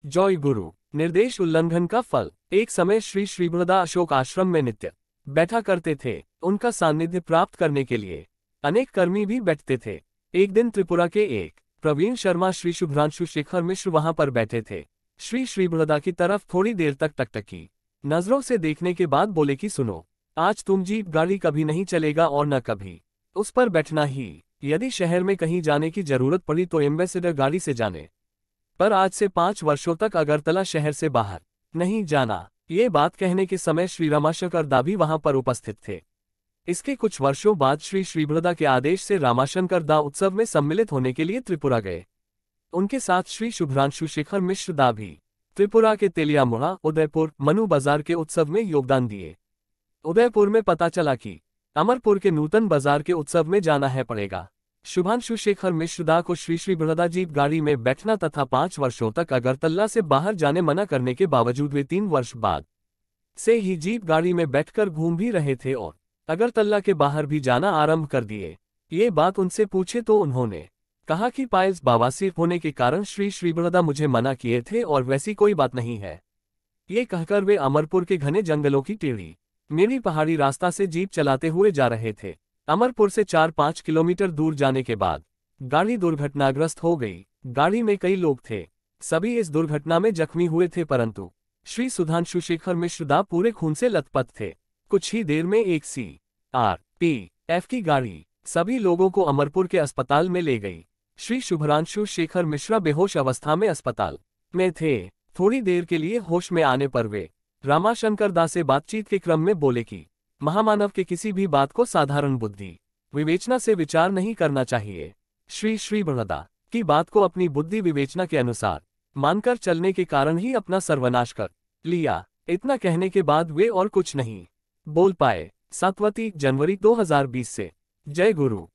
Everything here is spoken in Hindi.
जय गुरु। निर्देश उल्लंघन का फल। एक समय श्री श्रीबृहदा अशोक आश्रम में नित्य बैठा करते थे। उनका सानिध्य प्राप्त करने के लिए अनेक कर्मी भी बैठते थे। एक दिन त्रिपुरा के एक प्रवीण शर्मा श्री शुभ्रांशु शेखर मिश्र वहां पर बैठे थे। श्री श्रीबृहदा की तरफ थोड़ी देर तक टकटकी नजरों से देखने के बाद बोले कि सुनो, आज तुम जीप गाड़ी कभी नहीं चलेगा और न कभी उस पर बैठना ही। यदि शहर में कहीं जाने की जरूरत पड़ी तो एम्बेसडर गाड़ी से जाने, पर आज से 5 वर्षों तक अगरतला शहर से बाहर नहीं जाना। ये बात कहने के समय श्री रामाशंकर दा भी वहां पर उपस्थित थे। इसके कुछ वर्षों बाद श्री श्रीबृहदा के आदेश से रामाशंकर दा उत्सव में सम्मिलित होने के लिए त्रिपुरा गए। उनके साथ श्री शुभ्रांशु शेखर मिश्र दा भी त्रिपुरा के तेलियामुड़ा, उदयपुर, मनु बाजार के उत्सव में योगदान दिए। उदयपुर में पता चला कि अमरपुर के नूतन बाजार के उत्सव में जाना है पड़ेगा। शुभांशु शेखर मिश्र दा को श्री श्रीबृहदा जीप गाड़ी में बैठना तथा 5 वर्षों तक अगरतला से बाहर जाने मना करने के बावजूद वे 3 वर्ष बाद से ही जीप गाड़ी में बैठकर घूम भी रहे थे और अगरतला के बाहर भी जाना आरंभ कर दिए। ये बात उनसे पूछे तो उन्होंने कहा कि पाइल्स बवासीर होने के कारण श्री श्रीबृहदा मुझे मना किए थे और वैसी कोई बात नहीं है। ये कहकर वे अमरपुर के घने जंगलों की टेढ़ी मेरी पहाड़ी रास्ता से जीप चलाते हुए जा रहे थे। अमरपुर से 4-5 किलोमीटर दूर जाने के बाद गाड़ी दुर्घटनाग्रस्त हो गई। गाड़ी में कई लोग थे, सभी इस दुर्घटना में जख्मी हुए थे, परंतु श्री सुधांशु शेखर मिश्र दा पूरे खून से लथपथ थे। कुछ ही देर में एक CRPF की गाड़ी सभी लोगों को अमरपुर के अस्पताल में ले गई। श्री शुभ्रांशु शेखर मिश्रा बेहोश अवस्था में अस्पताल में थे। थोड़ी देर के लिए होश में आने पर वे रामाशंकर दा से बातचीत के क्रम में बोले कि महामानव के किसी भी बात को साधारण बुद्धि विवेचना से विचार नहीं करना चाहिए। श्री श्रीबृहदा की बात को अपनी बुद्धि विवेचना के अनुसार मानकर चलने के कारण ही अपना सर्वनाश कर लिया। इतना कहने के बाद वे और कुछ नहीं बोल पाए। 7 जनवरी 2020 से। जय गुरु।